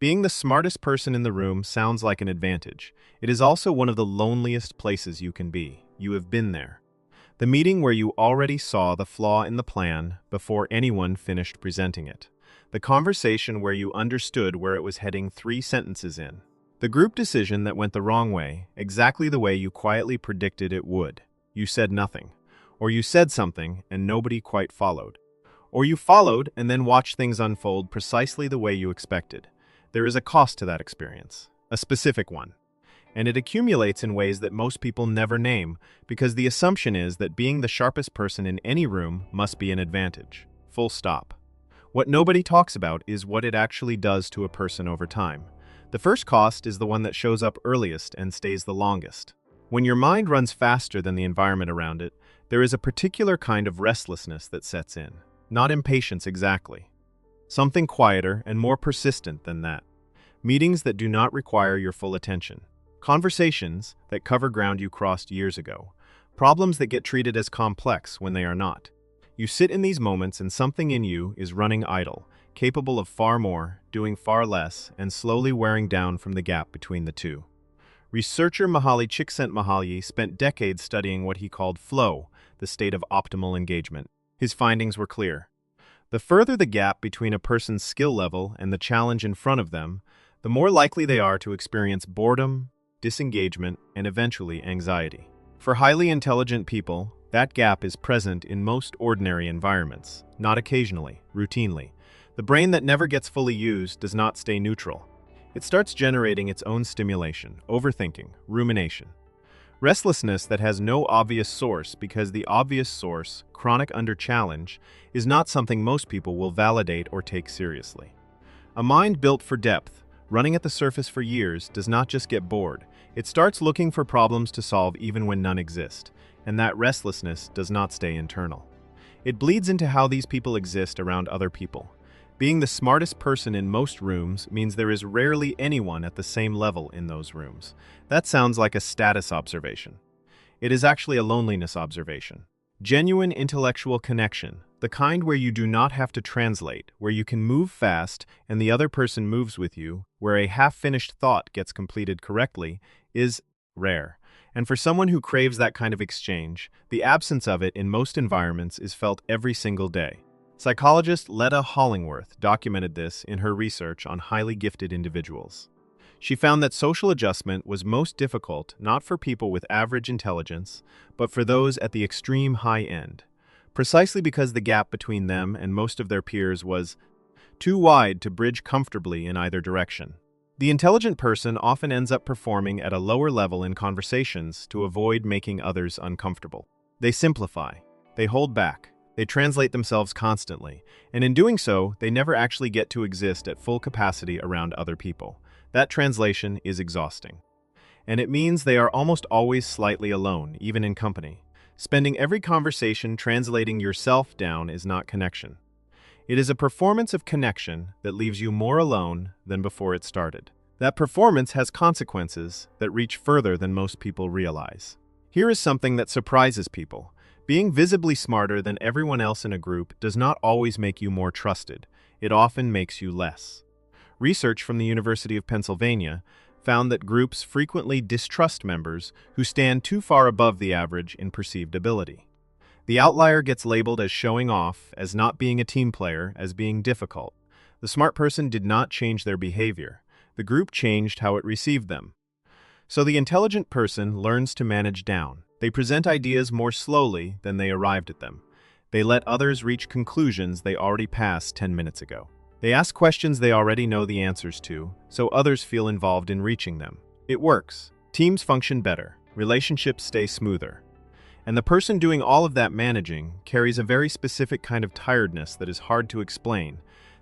Being the smartest person in the room sounds like an advantage. It is also one of the loneliest places you can be. You have been there. The meeting where you already saw the flaw in the plan before anyone finished presenting it. The conversation where you understood where it was heading 3 sentences in. The group decision that went the wrong way, exactly the way you quietly predicted it would. You said nothing. Or you said something and nobody quite followed. Or you followed and then watched things unfold precisely the way you expected. There is a cost to that experience, a specific one. And it accumulates in ways that most people never name, because the assumption is that being the sharpest person in any room must be an advantage. Full stop. What nobody talks about is what it actually does to a person over time. The first cost is the one that shows up earliest and stays the longest. When your mind runs faster than the environment around it, there is a particular kind of restlessness that sets in. Not impatience exactly. Something quieter and more persistent than that. Meetings that do not require your full attention. Conversations that cover ground you crossed years ago. Problems that get treated as complex when they are not. You sit in these moments and something in you is running idle, capable of far more, doing far less, and slowly wearing down from the gap between the two. Researcher Mihaly Csikszentmihalyi spent decades studying what he called flow, the state of optimal engagement. His findings were clear. The further the gap between a person's skill level and the challenge in front of them, the more likely they are to experience boredom, disengagement, and eventually anxiety. For highly intelligent people, that gap is present in most ordinary environments, not occasionally, routinely. The brain that never gets fully used does not stay neutral. It starts generating its own stimulation, overthinking, rumination. Restlessness that has no obvious source because the obvious source, chronic under-challenge, is not something most people will validate or take seriously. A mind built for depth, running at the surface for years, does not just get bored. It starts looking for problems to solve even when none exist, and that restlessness does not stay internal. It bleeds into how these people exist around other people. Being the smartest person in most rooms means there is rarely anyone at the same level in those rooms. That sounds like a status observation. It is actually a loneliness observation. Genuine intellectual connection, the kind where you do not have to translate, where you can move fast and the other person moves with you, where a half-finished thought gets completed correctly, is rare. And for someone who craves that kind of exchange, the absence of it in most environments is felt every single day. Psychologist Letta Hollingworth documented this in her research on highly gifted individuals. She found that social adjustment was most difficult not for people with average intelligence, but for those at the extreme high end, precisely because the gap between them and most of their peers was too wide to bridge comfortably in either direction. The intelligent person often ends up performing at a lower level in conversations to avoid making others uncomfortable. They simplify, they hold back, they translate themselves constantly, and in doing so, they never actually get to exist at full capacity around other people. That translation is exhausting. And it means they are almost always slightly alone, even in company. Spending every conversation translating yourself down is not connection. It is a performance of connection that leaves you more alone than before it started. That performance has consequences that reach further than most people realize. Here is something that surprises people. Being visibly smarter than everyone else in a group does not always make you more trusted. It often makes you less. Research from the University of Pennsylvania found that groups frequently distrust members who stand too far above the average in perceived ability. The outlier gets labeled as showing off, as not being a team player, as being difficult. The smart person did not change their behavior. The group changed how it received them. So the intelligent person learns to manage down. They present ideas more slowly than they arrived at them. They let others reach conclusions they already passed 10 minutes ago. They ask questions they already know the answers to, so others feel involved in reaching them. It works. Teams function better. Relationships stay smoother. And the person doing all of that managing carries a very specific kind of tiredness that is hard to explain.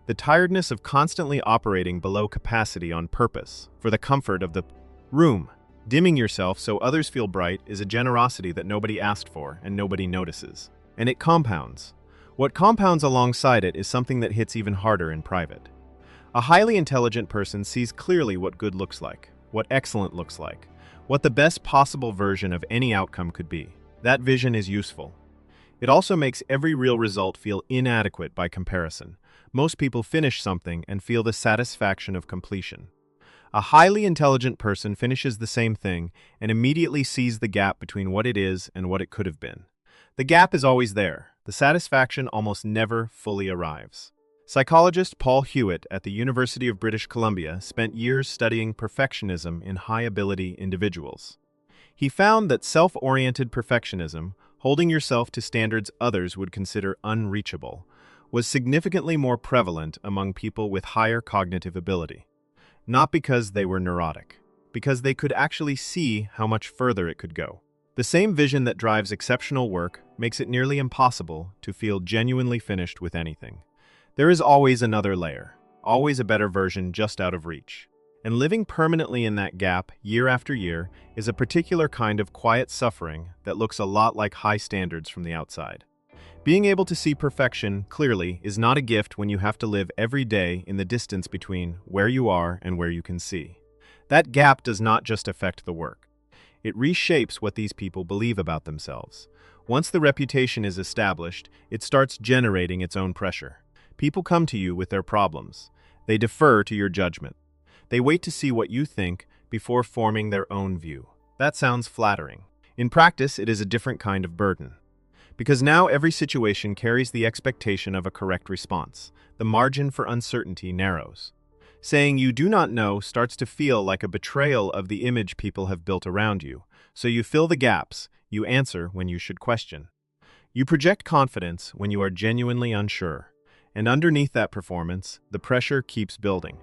The tiredness of constantly operating below capacity on purpose, for the comfort of the room. Dimming yourself so others feel bright is a generosity that nobody asked for and nobody notices. And it compounds. What compounds alongside it is something that hits even harder in private. A highly intelligent person sees clearly what good looks like, what excellent looks like, what the best possible version of any outcome could be. That vision is useful. It also makes every real result feel inadequate by comparison. Most people finish something and feel the satisfaction of completion. A highly intelligent person finishes the same thing and immediately sees the gap between what it is and what it could have been. The gap is always there. The satisfaction almost never fully arrives. Psychologist Paul Hewitt at the University of British Columbia spent years studying perfectionism in high-ability individuals. He found that self-oriented perfectionism, holding yourself to standards others would consider unreachable, was significantly more prevalent among people with higher cognitive ability. Not because they were neurotic, because they could actually see how much further it could go. The same vision that drives exceptional work makes it nearly impossible to feel genuinely finished with anything. There is always another layer, always a better version just out of reach. And living permanently in that gap year after year is a particular kind of quiet suffering that looks a lot like high standards from the outside. Being able to see perfection clearly is not a gift when you have to live every day in the distance between where you are and where you can see. That gap does not just affect the work. It reshapes what these people believe about themselves. Once the reputation is established, it starts generating its own pressure. People come to you with their problems. They defer to your judgment. They wait to see what you think before forming their own view. That sounds flattering. In practice, it is a different kind of burden. Because now every situation carries the expectation of a correct response. The margin for uncertainty narrows. Saying you do not know starts to feel like a betrayal of the image people have built around you. So you fill the gaps, you answer when you should question. You project confidence when you are genuinely unsure. And underneath that performance, the pressure keeps building.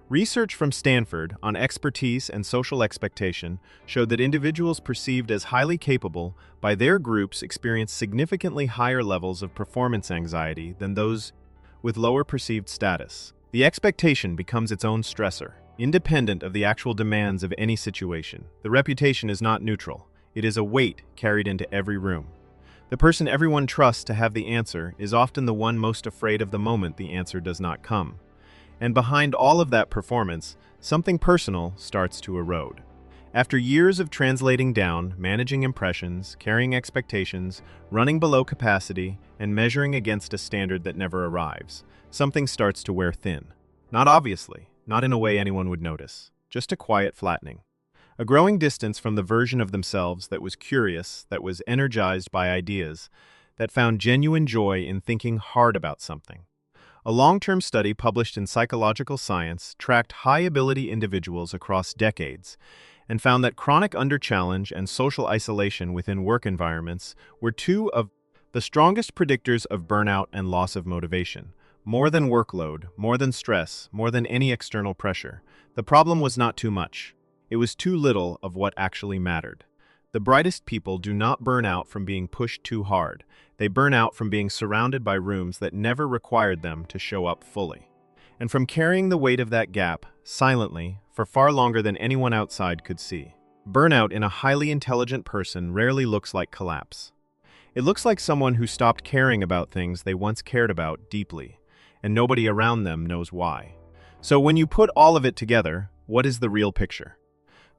Research from Stanford on expertise and social expectation showed that individuals perceived as highly capable by their groups experience significantly higher levels of performance anxiety than those with lower perceived status. The expectation becomes its own stressor, independent of the actual demands of any situation. The reputation is not neutral. It is a weight carried into every room. The person everyone trusts to have the answer is often the one most afraid of the moment the answer does not come. And behind all of that performance, something personal starts to erode. After years of translating down, managing impressions, carrying expectations, running below capacity, and measuring against a standard that never arrives, something starts to wear thin. Not obviously, not in a way anyone would notice, just a quiet flattening. A growing distance from the version of themselves that was curious, that was energized by ideas, that found genuine joy in thinking hard about something. A long-term study published in Psychological Science tracked high-ability individuals across decades and found that chronic under-challenge and social isolation within work environments were two of the strongest predictors of burnout and loss of motivation. More than workload, more than stress, more than any external pressure. The problem was not too much. It was too little of what actually mattered. The brightest people do not burn out from being pushed too hard. They burn out from being surrounded by rooms that never required them to show up fully. And from carrying the weight of that gap, silently, for far longer than anyone outside could see. Burnout in a highly intelligent person rarely looks like collapse. It looks like someone who stopped caring about things they once cared about deeply, and nobody around them knows why. So when you put all of it together, what is the real picture?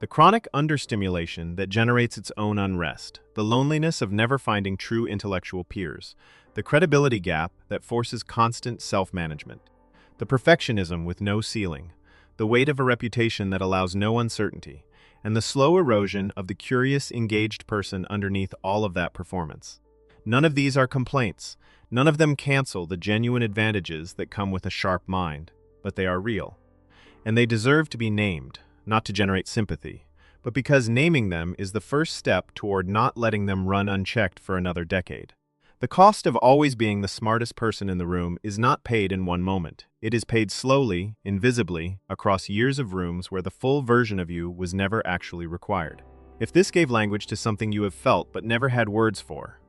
The chronic under-stimulation that generates its own unrest, the loneliness of never finding true intellectual peers, the credibility gap that forces constant self-management, the perfectionism with no ceiling, the weight of a reputation that allows no uncertainty, and the slow erosion of the curious, engaged person underneath all of that performance. None of these are complaints. None of them cancel the genuine advantages that come with a sharp mind, but they are real. And they deserve to be named. Not to generate sympathy, but because naming them is the first step toward not letting them run unchecked for another decade. The cost of always being the smartest person in the room is not paid in one moment. It is paid slowly, invisibly, across years of rooms where the full version of you was never actually required. If this gave language to something you have felt but never had words for,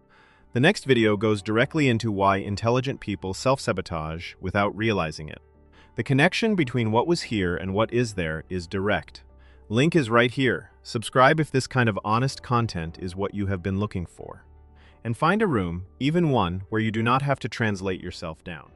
the next video goes directly into why intelligent people self-sabotage without realizing it. The connection between what was here and what is there is direct. Link is right here. Subscribe if this kind of honest content is what you have been looking for. And find a room, even one, where you do not have to translate yourself down.